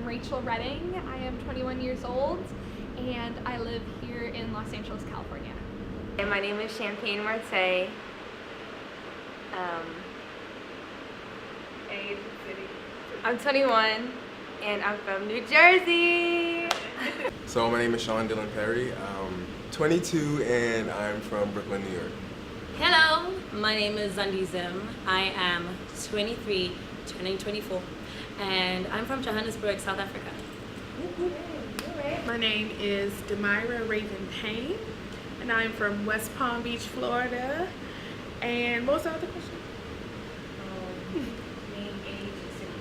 I'm Rachel Redding. I am 21 years old and I live here in Los Angeles, California. And my name is Champagne Marte. Age, city. I'm 21 and I'm from New Jersey. So my name is Sean Dylan Perry. I'm 22 and I'm from Brooklyn, New York. Hello, my name is Zandi Zim. I am 23, turning 24, and I'm from Johannesburg, South Africa. My name is Demira Raven Payne, and I'm from West Palm Beach, Florida. And what was the other question? Name, age, and city.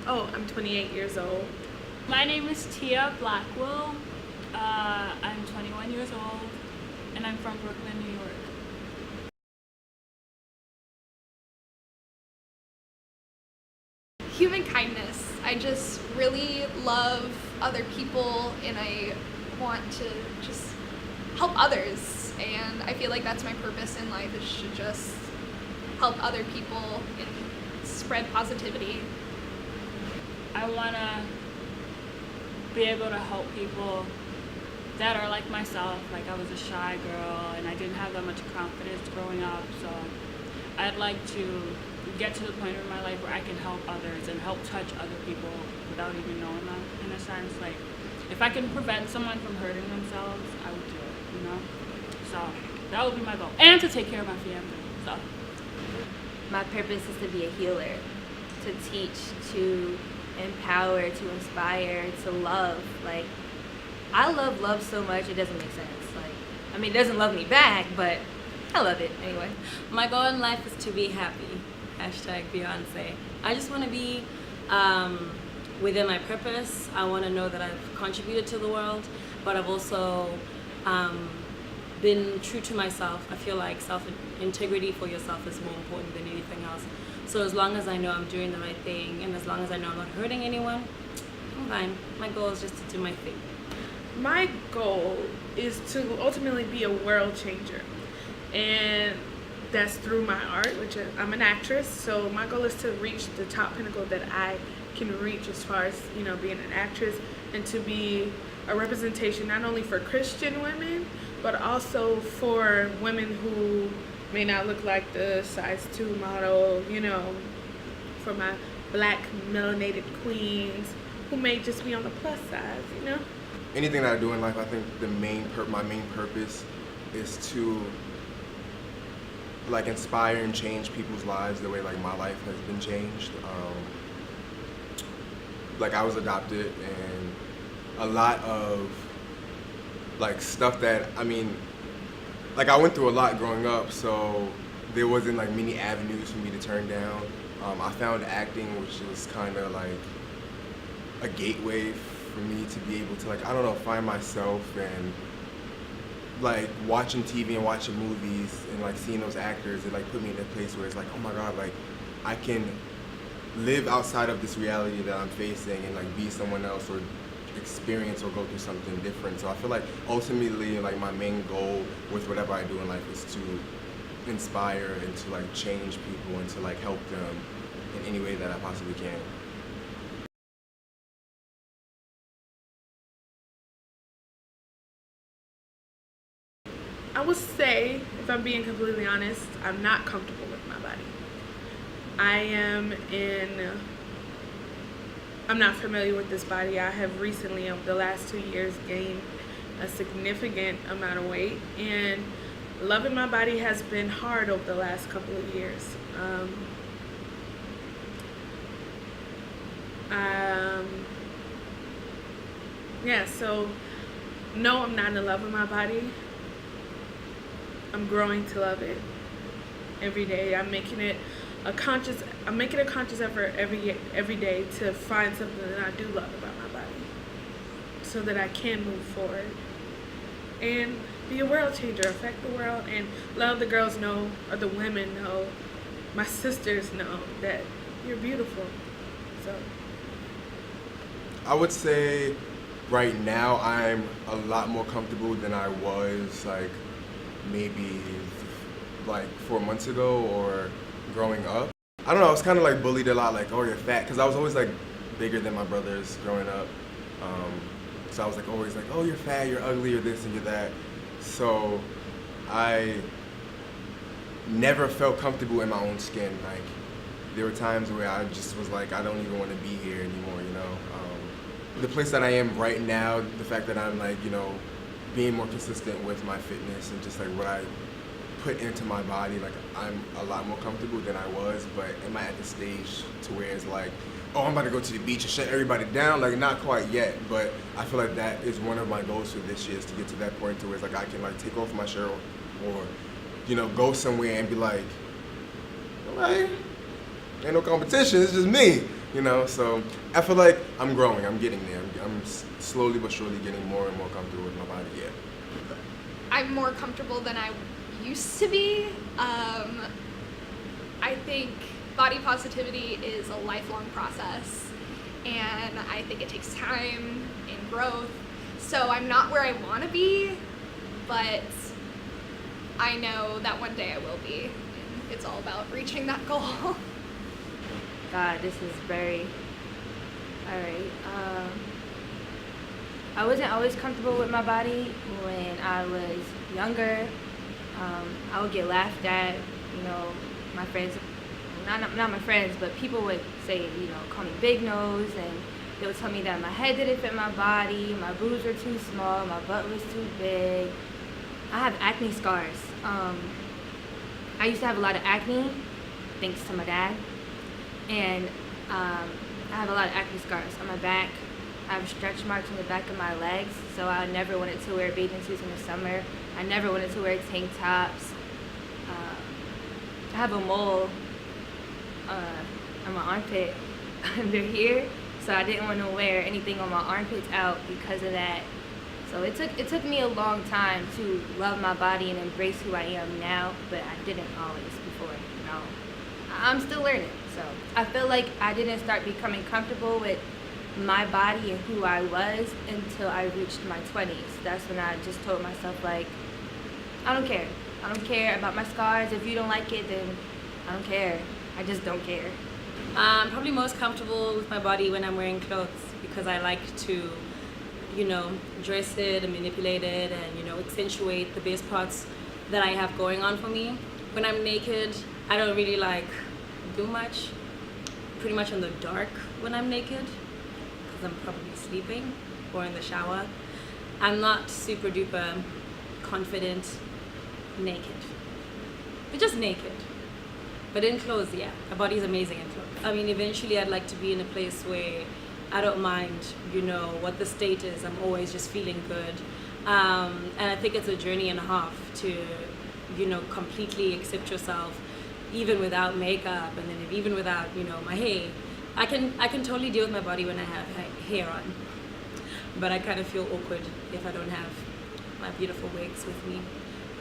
Oh, I'm 28 years old. My name is Tia Blackwell. I'm 21 years old, and I'm from Brooklyn, New York. Human kindness. I just really love other people and I want to just help others, and I feel like that's my purpose in life, is to just help other people and spread positivity. I want to be able to help people that are like myself. Like, I was a shy girl and I didn't have that much confidence growing up, so I'd like to get to the point in my life where I can help others and help touch other people without even knowing them, in a sense. Like, if I can prevent someone from hurting themselves, I would do it, you know? So that would be my goal. And to take care of my family, so. My purpose is to be a healer, to teach, to empower, to inspire, to love. Like, I love love so much it doesn't make sense. Like, I mean, it doesn't love me back, but I love it anyway. My goal in life is to be happy. Hashtag Beyonce. I just want to be within my purpose. I want to know that I've contributed to the world, but I've also been true to myself. I feel like integrity for yourself is more important than anything else. So as long as I know I'm doing the right thing, and as long as I know I'm not hurting anyone, I'm fine. My goal is just to do my thing. My goal is to ultimately be a world changer, and that's through my art, which I'm an actress. So my goal is to reach the top pinnacle that I can reach as far as, you know, being an actress, and to be a representation not only for Christian women, but also for women who may not look like the size 2 model, you know, for my black melanated queens who may just be on the plus size, you know. Anything that I do in life, I think my main purpose is to like inspire and change people's lives the way like my life has been changed. Like, I was adopted, and a lot of like stuff that, I mean, like, I went through a lot growing up, so there wasn't like many avenues for me to turn down. I found acting, which is kind of like a gateway for me to be able to, like, I don't know, find myself, and like watching TV and watching movies and like seeing those actors, it like put me in a place where it's like, oh my God, like I can live outside of this reality that I'm facing and like be someone else or experience or go through something different. So I feel like ultimately, like, my main goal with whatever I do in life is to inspire and to like change people and to like help them in any way that I possibly can. I would say, if I'm being completely honest, I'm not comfortable with my body. I'm not familiar with this body. I have recently, over the last 2 years, gained a significant amount of weight, and loving my body has been hard over the last couple of years. Yeah, so no, I'm not in love with my body. I'm growing to love it every day. I'm making a conscious effort every day to find something that I do love about my body, so that I can move forward and be a world changer, affect the world, and let the girls know, or the women know, my sisters know, that you're beautiful. So I would say right now I'm a lot more comfortable than I was like maybe like 4 months ago or growing up. I don't know, I was kind of like bullied a lot, like, oh, you're fat, because I was always like bigger than my brothers growing up. So I was like always like, oh, you're fat, you're ugly, you're this and you're that. So I never felt comfortable in my own skin. Like there were times where I just was like, I don't even want to be here anymore, you know. The place that I am right now, the fact that I'm like, you know, being more consistent with my fitness and just like what I put into my body, like I'm a lot more comfortable than I was. But am I at the stage to where it's like, oh, I'm about to go to the beach and shut everybody down? Like not quite yet, but I feel like that is one of my goals for this year, is to get to that point to where it's like I can like take off my shirt or, you know, go somewhere and be like, alright, ain't no competition, it's just me, you know. So I feel like I'm growing, I'm getting there. I'm slowly but surely getting more and more comfortable with my body. Yeah. I'm more comfortable than I used to be. I think body positivity is a lifelong process, and I think it takes time and growth. So I'm not where I want to be, but I know that one day I will be. And it's all about reaching that goal. God, this is very, all right. I wasn't always comfortable with my body when I was younger. I would get laughed at, you know, my friends, not my friends, but people would say, you know, call me big nose, and they would tell me that my head didn't fit my body, my boobs were too small, my butt was too big. I have acne scars. I used to have a lot of acne, thanks to my dad, and I have a lot of acne scars on my back. I have stretch marks on the back of my legs, so I never wanted to wear bathing suits in the summer. I never wanted to wear tank tops. I have a mole on my armpit under here, so I didn't want to wear anything on my armpits out because of that. So it took me a long time to love my body and embrace who I am now, but I didn't always before, you know. I'm still learning, so I feel like I didn't start becoming comfortable with my body and who I was until I reached my 20s. That's when I just told myself, like, I don't care. I don't care about my scars. If you don't like it, then I don't care. I just don't care. I'm probably most comfortable with my body when I'm wearing clothes, because I like to, you know, dress it and manipulate it and, you know, accentuate the best parts that I have going on for me. When I'm naked, I don't really like do much. Pretty much in the dark when I'm naked, because I'm probably sleeping or in the shower. I'm not super duper confident naked, but just naked. But in clothes, yeah, my body's amazing in clothes. I mean, eventually I'd like to be in a place where I don't mind, you know, what the state is. I'm always just feeling good. And I think it's a journey and a half to, you know, completely accept yourself, even without makeup, and then even without, you know, my hair. I can totally deal with my body when I have hair on, but I kind of feel awkward if I don't have my beautiful wigs with me.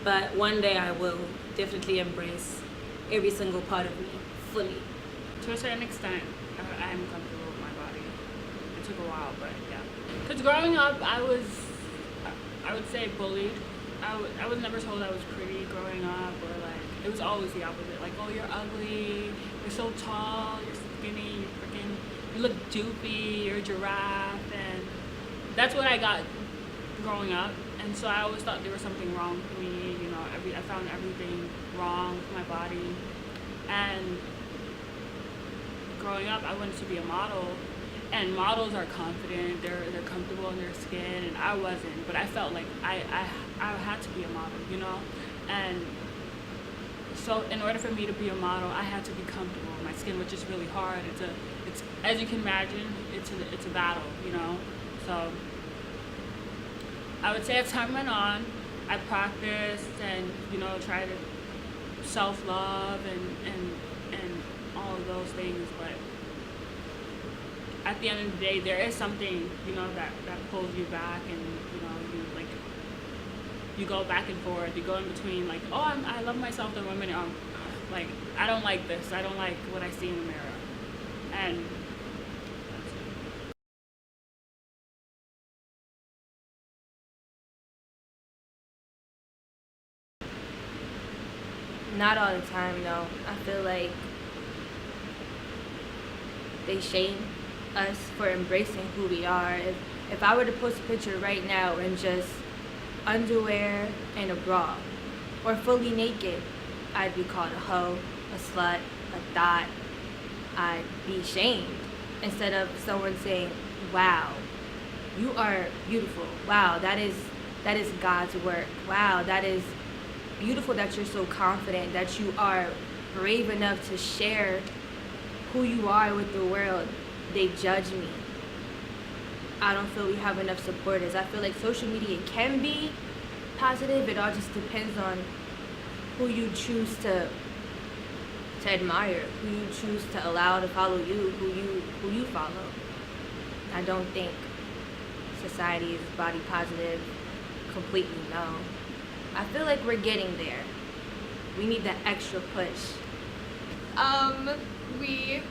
But one day I will definitely embrace every single part of me fully. To a certain extent, I'm comfortable with my body. It took a while, but yeah. Because growing up, I would say bullied. I was never told I was pretty growing up, or like, it was always the opposite. Like, oh, you're ugly, you're so tall, you're skinny, you look doopy, you're a giraffe, and that's what I got growing up. And so I always thought there was something wrong with me, you know, I found everything wrong with my body. And growing up, I wanted to be a model, and models are confident, they're comfortable in their skin, and I wasn't, but I felt like I had to be a model, you know. And so in order for me to be a model, I had to be comfortable in my skin, which is really hard. It's as you can imagine, it's a battle, you know. So I would say as time went on, I practiced and, you know, tried to self-love and all of those things, but at the end of the day, there is something, you know, that pulls you back, and, you know, you go back and forth, you go in between, like, oh, I love myself, then 1 minute, like, I don't like this, I don't like what I see in the mirror, and Not all the time, no. I feel like they shame us for embracing who we are. If I were to post a picture right now and just underwear and a bra, or fully naked, I'd be called a hoe, a slut, a thot. I'd be shamed instead of someone saying, wow, you are beautiful. Wow, that is God's work. Wow, that is beautiful that you're so confident, that you are brave enough to share who you are with the world. They judge me. I don't feel we have enough supporters. I feel like social media can be positive. It all just depends on who you choose to admire, who you choose to allow to follow you, who you follow. I don't think society is body positive completely, no. I feel like we're getting there. We need that extra push. We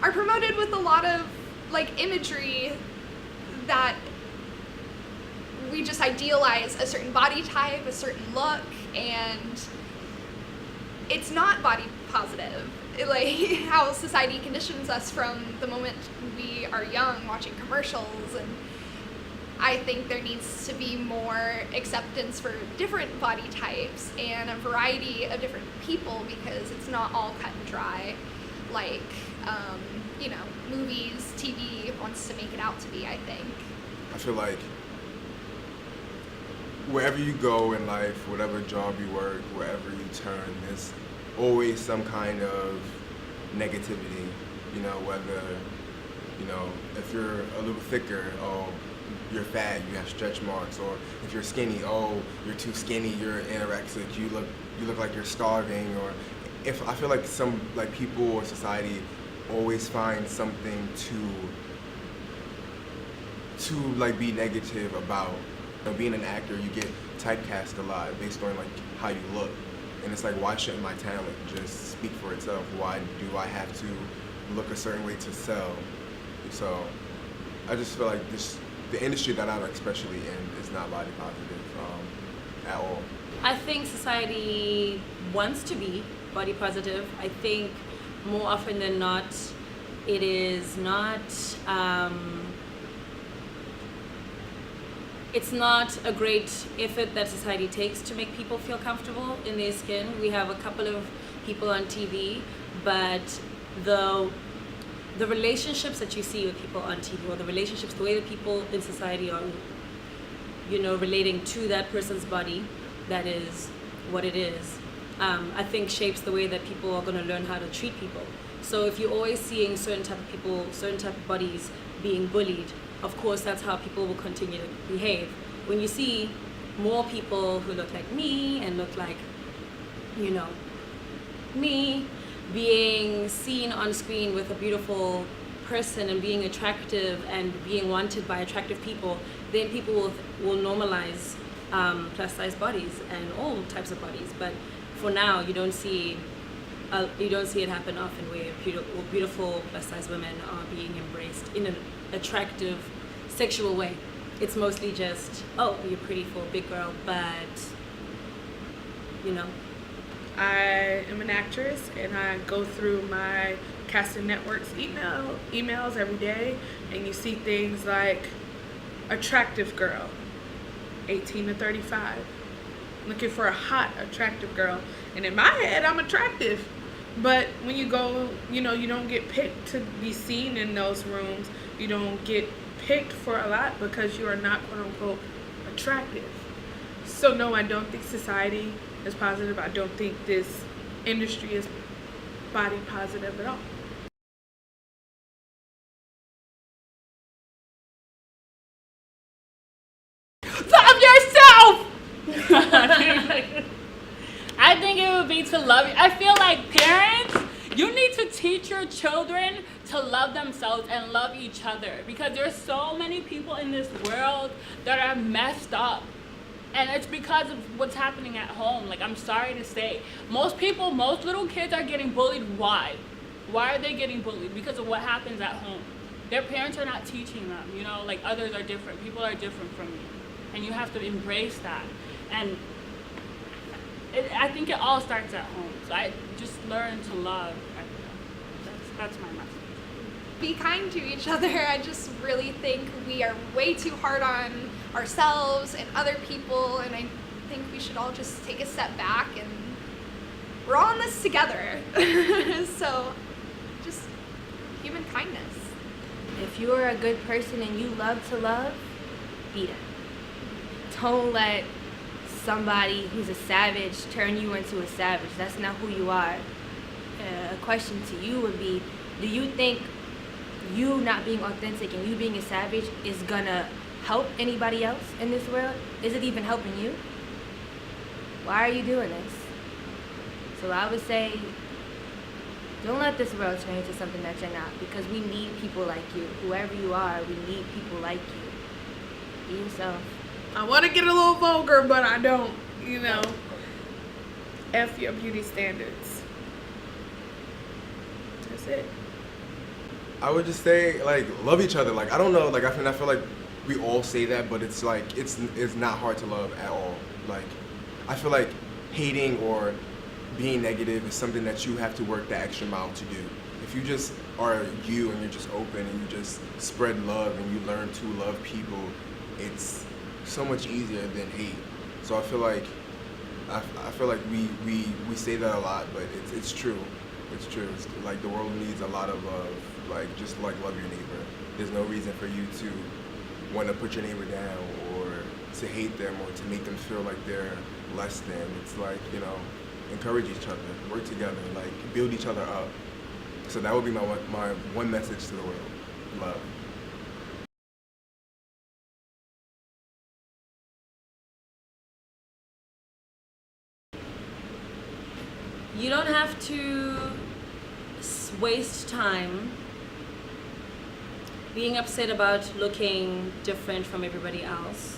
are promoted with a lot of like imagery that we just idealize a certain body type, a certain look, and it's not body positive. Like how society conditions us from the moment we are young, watching commercials, and I think there needs to be more acceptance for different body types and a variety of different people, because it's not all cut and dry like movies, TV wants to make it out to be, I think. I feel like wherever you go in life, whatever job you work, wherever you turn, there's always some kind of negativity, whether, if you're a little thicker, oh, you're fat, you have stretch marks, or if you're skinny, oh, you're too skinny, you're anorexic, you look like you're starving, or if I feel like some people or society always find something to be negative about. Being an actor, you get typecast a lot based on how you look, and it's like, why shouldn't my talent just speak for itself? Why do I have to look a certain way to sell? So I just feel like the industry that I'm especially in is not body positive at all. I think society wants to be body positive. I think more often than not, it is not. It's not a great effort that society takes to make people feel comfortable in their skin. We have a couple of people on TV, but the relationships that you see with people on TV, or the relationships, the way that people in society are, relating to that person's body, that is what it is, I think shapes the way that people are going to learn how to treat people. So if you're always seeing certain type of people, certain type of bodies being bullied, of course that's how people will continue to behave. When you see more people who look like me and look like, me, being seen on screen with a beautiful person and being attractive and being wanted by attractive people, then people will normalize plus size bodies and all types of bodies. But for now, you don't see it happen often where beautiful plus size women are being embraced in an attractive sexual way. It's mostly just, oh, you're pretty for a big girl, but I am an actress, and I go through my casting network's emails every day, and you see things like attractive girl, 18 to 35, looking for a hot, attractive girl. And in my head, I'm attractive. But when you go, you don't get picked to be seen in those rooms. You don't get picked for a lot because you are not, quote unquote, attractive. So no, I don't think society is positive. I don't think this industry is body positive at all. Love yourself! I think it would be to love you. I feel like parents, you need to teach your children to love themselves and love each other, because there's so many people in this world that are messed up. And it's because of what's happening at home. Like, I'm sorry to say, most little kids are getting bullied. Why? Why are they getting bullied? Because of what happens at home. Their parents are not teaching them, others are different. People are different from you. And you have to embrace that. And I think it all starts at home. So I just learn to love. That's my message. be kind to each other. I just really think we are way too hard on ourselves and other people, and I think we should all just take a step back, and we're all in this together. So just human kindness. If you are a good person and you love to love, be that. Don't let somebody who's a savage turn you into a savage. That's not who you are. A question to you would be, do you think you not being authentic and you being a savage is gonna help anybody else in this world? Is it even helping you? Why are you doing this? So I would say, don't let this world turn into something that you're not, because we need people like you. Whoever you are, we need people like you. Be yourself. I want to get a little vulgar, but I don't, you know. F your beauty standards. That's it. I would just say, like, love each other. Like, I don't know, like, I feel like we all say that, but it's like, it's not hard to love at all. Like, I feel like hating or being negative is something that you have to work the extra mile to do. If you just are you and you're just open and you just spread love and you learn to love people, it's so much easier than hate. So I feel like we say that a lot, but it's true. It's true. It's like the world needs a lot of love. Like, just like love your neighbor. There's no reason for you to want to put your neighbor down or to hate them or to make them feel like they're less than. It's like, you know, encourage each other, work together, like build each other up. So that would be my one message to the world. Love. You don't have to waste time being upset about looking different from everybody else.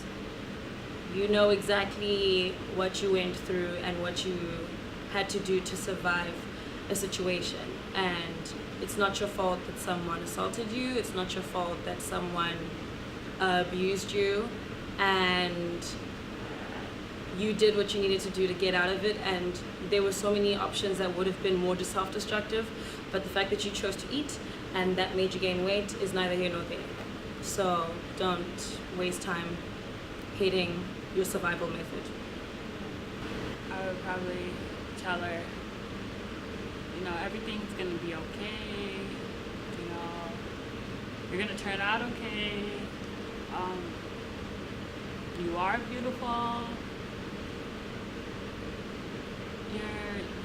You know exactly what you went through and what you had to do to survive a situation. And it's not your fault that someone assaulted you. It's not your fault that someone abused you. And you did what you needed to do to get out of it. And there were so many options that would have been more self-destructive. But the fact that you chose to eat and that made you gain weight is neither here nor there. So don't waste time hating your survival method. I would probably tell her, you know, everything's gonna be okay. You know, you're gonna turn out okay. You are beautiful.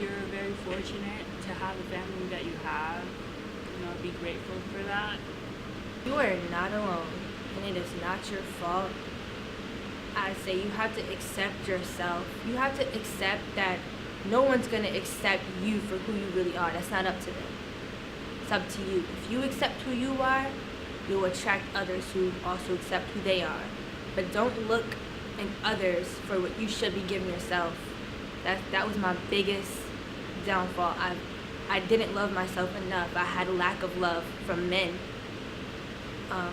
You're very fortunate to have the family that you have. You know, be grateful for that. You are not alone, and it is not your fault. I say you have to accept yourself. You have to accept that no one's going to accept you for who you really are. That's not up to them. It's up to you. If you accept who you are, you'll attract others who also accept who they are. But don't look in others for what you should be giving yourself. That was my biggest downfall. I didn't love myself enough. I had a lack of love from men. I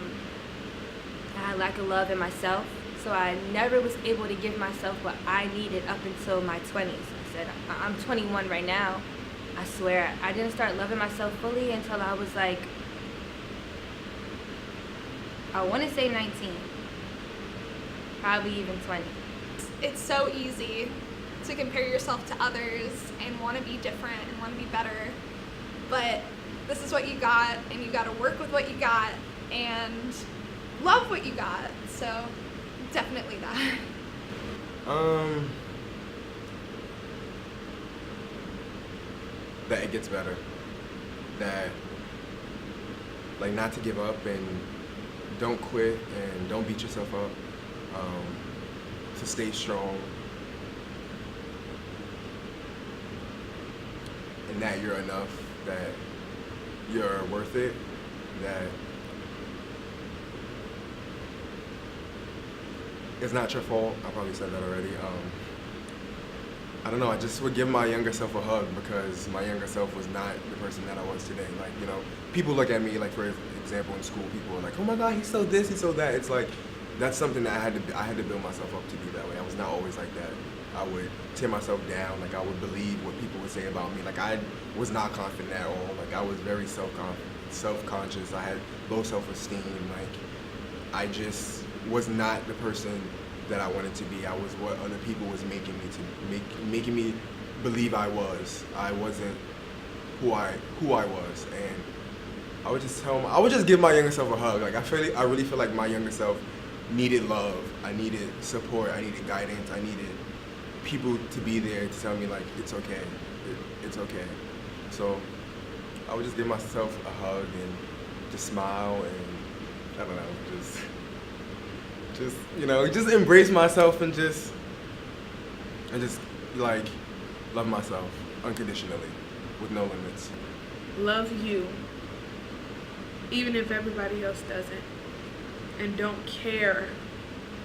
had a lack of love in myself. So I never was able to give myself what I needed up until my 20s. I said, I'm 21 right now. I swear, I didn't start loving myself fully until I was like, I want to say 19. Probably even 20. It's so easy to compare yourself to others and want to be different and want to be better. But this is what you got, and you got to work with what you got and love what you got. So definitely that. That it gets better. That, like, not to give up and don't quit and don't beat yourself up. To stay strong. And that you're enough, that you're worth it, that it's not your fault. I probably said that already. I don't know, I just would give my younger self a hug because my younger self was not the person that I was today. Like, you know, people look at me, like, for example, in school, people are like, oh my God, he's so this, he's so that. It's like, that's something that I had to build myself up to be that way. I was not always like that. I would tear myself down. Like, I would believe what people would say about me. Like, I was not confident at all. Like, I was very self-conscious. I had low self-esteem. Like, I just was not the person that I wanted to be. I was what other people was making me believe I was. I wasn't who I was, and I would just give my younger self a hug. Like, I really feel like my younger self needed love. I needed support. I needed guidance. I needed people to be there to tell me, like, it's okay. It's okay. So I would just give myself a hug and just smile and, I don't know, just embrace myself and just like love myself unconditionally with no limits. Love you, even if everybody else doesn't. And don't care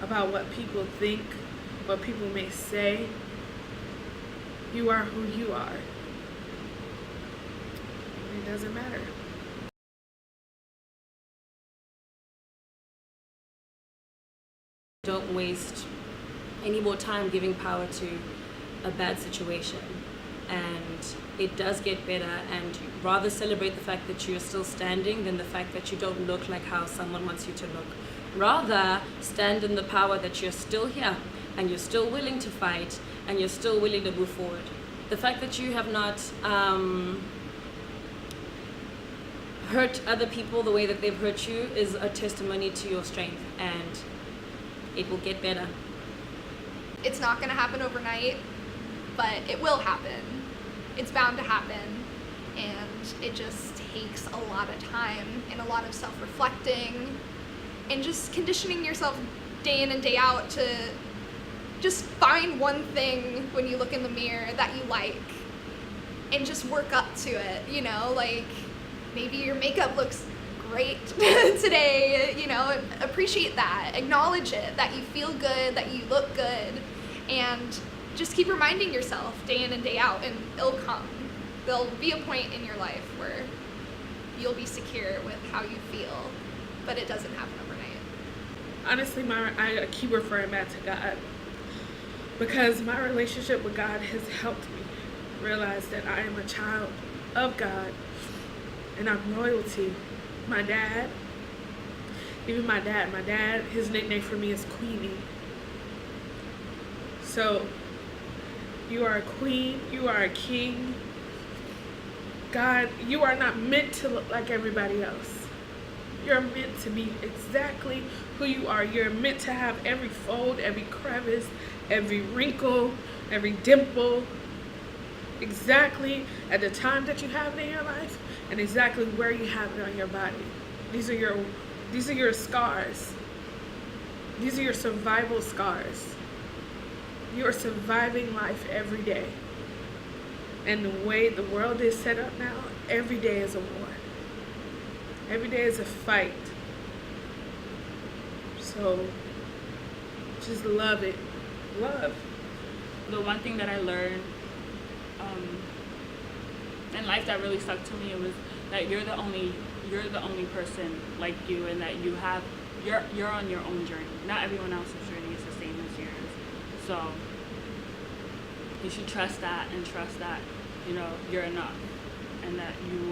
about what people think, what people may say. You are who you are. It doesn't matter. Don't waste any more time giving power to a bad situation. And it does get better, and rather celebrate the fact that you're still standing than the fact that you don't look like how someone wants you to look. Rather, stand in the power that you're still here and you're still willing to fight and you're still willing to move forward. The fact that you have not hurt other people the way that they've hurt you is a testimony to your strength, and it will get better. It's not going to happen overnight, but it will happen. It's bound to happen, and it just takes a lot of time and a lot of self-reflecting and just conditioning yourself day in and day out to just find one thing when you look in the mirror that you like and just work up to it, you know, like maybe your makeup looks great today, you know, appreciate that, acknowledge it, that you feel good, that you look good, and just keep reminding yourself day in and day out, and it'll come. There'll be a point in your life where you'll be secure with how you feel, but it doesn't happen overnight. Honestly, I keep referring back to God, because my relationship with God has helped me realize that I am a child of God, and I'm royalty. My dad, his nickname for me is Queenie. So, you are a queen, you are a king. God, you are not meant to look like everybody else. You're meant to be exactly who you are. You're meant to have every fold, every crevice, every wrinkle, every dimple, exactly at the time that you have it in your life and exactly where you have it on your body. These are your scars. These are your survival scars. You are surviving life every day. And the way the world is set up now, every day is a war. Every day is a fight. So just love it. Love. The one thing that I learned in life that really stuck to me was that you're the only person like you, and that you're on your own journey. Not everyone else's journey is the same as yours. So you should trust that, and trust that, you know, you're enough, and that you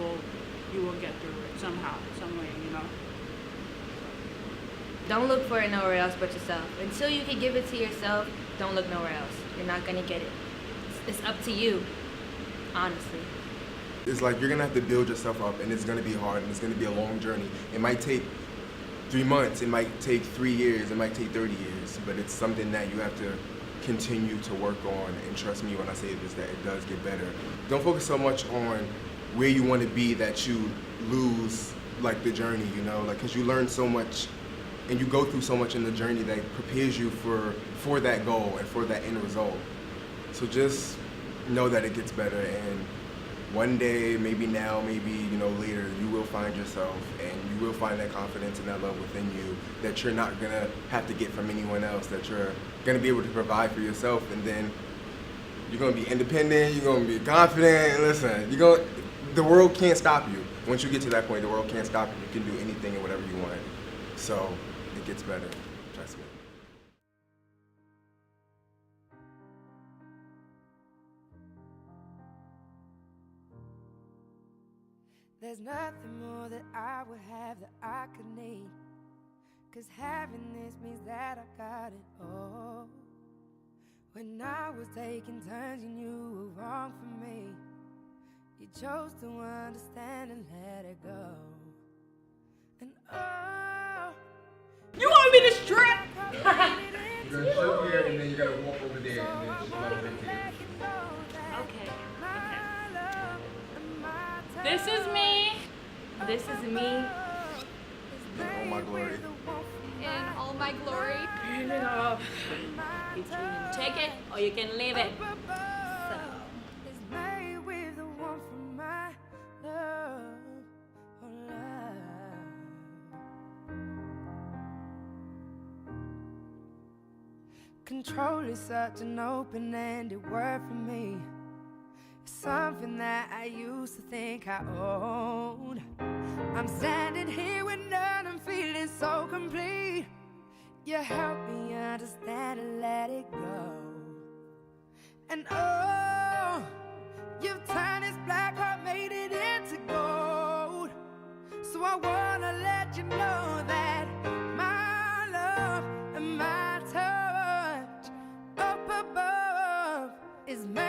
will get through it somehow, some way, you know. Don't look for it nowhere else but yourself. Until you can give it to yourself, don't look nowhere else. You're not gonna get it. It's up to you, honestly. It's like you're gonna have to build yourself up, and it's gonna be hard, and it's gonna be a long journey. It might take 3 months, it might take 3 years, it might take 30 years, but it's something that you have to continue to work on. And trust me when I say this, that it does get better. Don't focus so much on where you want to be that you lose like the journey, you know, like, because you learn so much and you go through so much in the journey that prepares you for that goal and for that end result. So just know that it gets better, and one day, maybe now, maybe, you know, later, you will find yourself, and you will find that confidence and that love within you that you're not gonna have to get from anyone else, that you're gonna be able to provide for yourself, and then you're gonna be independent, you're gonna be confident, and listen, the world can't stop you. Once you get to that point, the world can't stop you. You can do anything and whatever you want. So it gets better, trust me. There's nothing more that I would have that I could need. 'Cause having this means that I got it all. When I was taking turns, you knew were wrong for me. You chose to understand and let it go. And oh, You want me to strip? You're gonna show here and then you're gonna walk over there and then just love it here. Okay. This is me. This is me. In all my glory. In all my glory. Turn it off. You can take it or you can leave it. Is made with the one from my love, oh love. Control is such an open-ended word for me. It's something that I used to think I owned. I'm standing here with none and feeling so complete. You help me understand and let it go. And oh, you've turned this black heart, made it into gold. So I wanna let you know that my love and my touch up above is made